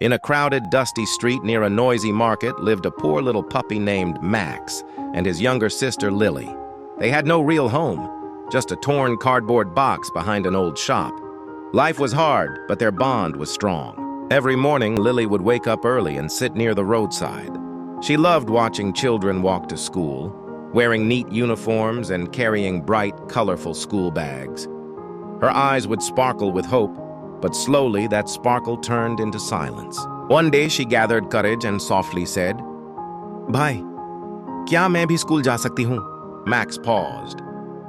In a crowded, dusty street near a noisy market lived a poor little puppy named Max and his younger sister Lily. They had no real home, just a torn cardboard box behind an old shop. Life was hard, but their bond was strong. Every morning, Lily would wake up early and sit near the roadside. She loved watching children walk to school, wearing neat uniforms and carrying bright, colorful school bags. Her eyes would sparkle with hope, but slowly that sparkle turned into silence. One day she gathered courage and softly said, "Bhai, kya main bhi school ja sakti hoon?" Max paused.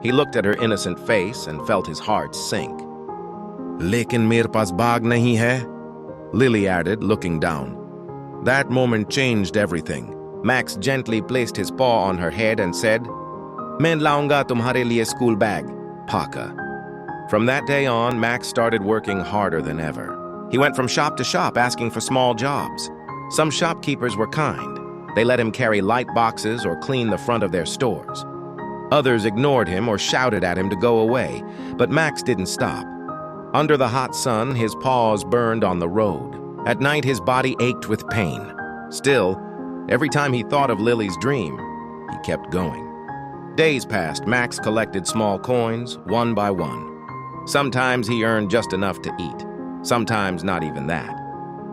He looked at her innocent face and felt his heart sink. "Lekin mere paas baag nahi hai," Lily added, looking down. That moment changed everything. Max gently placed his paw on her head and said, "Main launga tumhare liye school bag, Paka." From that day on, Max started working harder than ever. He went from shop to shop asking for small jobs. Some shopkeepers were kind. They let him carry light boxes or clean the front of their stores. Others ignored him or shouted at him to go away, but Max didn't stop. Under the hot sun, his paws burned on the road. At night, his body ached with pain. Still, every time he thought of Lily's dream, he kept going. Days passed. Max collected small coins, one by one. Sometimes he earned just enough to eat. Sometimes not even that.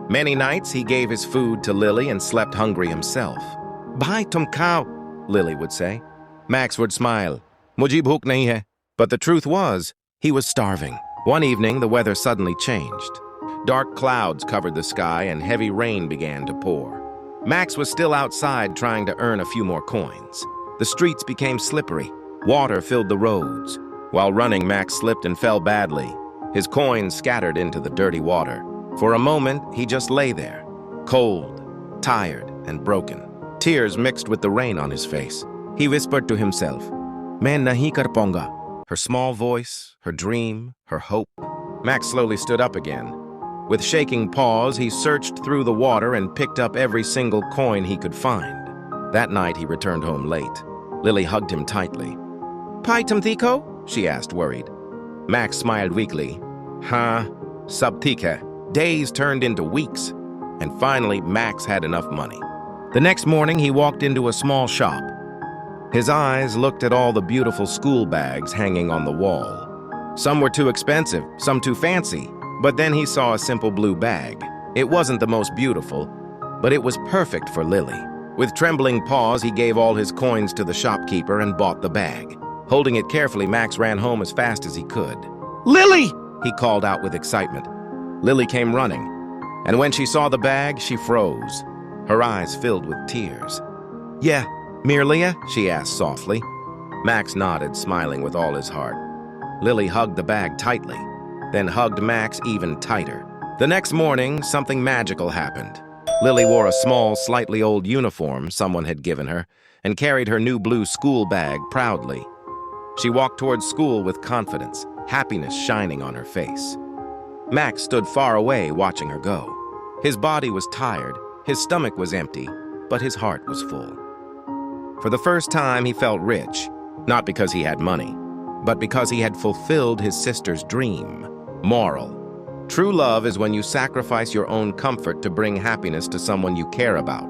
Many nights he gave his food to Lily and slept hungry himself. "Bhai, tum khao," Lily would say. Max would smile. "Mujhe bhook nahi hai." But the truth was, he was starving. One evening, the weather suddenly changed. Dark clouds covered the sky and heavy rain began to pour. Max was still outside trying to earn a few more coins. The streets became slippery. Water filled the roads. While running, Max slipped and fell badly. His coins scattered into the dirty water. For a moment, he just lay there, cold, tired, and broken. Tears mixed with the rain on his face. He whispered to himself, "Main nahi kar paunga." Her small voice, her dream, her hope. Max slowly stood up again. With shaking paws, he searched through the water and picked up every single coin he could find. That night, he returned home late. Lily hugged him tightly. "Pai tum thiko?" she asked, worried. Max smiled weakly. "Huh, sab theek hai." Days turned into weeks, and finally, Max had enough money. The next morning, he walked into a small shop. His eyes looked at all the beautiful school bags hanging on the wall. Some were too expensive, some too fancy, but then he saw a simple blue bag. It wasn't the most beautiful, but it was perfect for Lily. With trembling paws, he gave all his coins to the shopkeeper and bought the bag. Holding it carefully, Max ran home as fast as he could. "Lily!" he called out with excitement. Lily came running, and when she saw the bag, she froze. Her eyes filled with tears. "Yeah, Mirlia?" she asked softly. Max nodded, smiling with all his heart. Lily hugged the bag tightly, then hugged Max even tighter. The next morning, something magical happened. Lily wore a small, slightly old uniform someone had given her and carried her new blue school bag proudly. She walked towards school with confidence, happiness shining on her face. Max stood far away watching her go. His body was tired, his stomach was empty, but his heart was full. For the first time, he felt rich, not because he had money, but because he had fulfilled his sister's dream. Moral: true love is when you sacrifice your own comfort to bring happiness to someone you care about.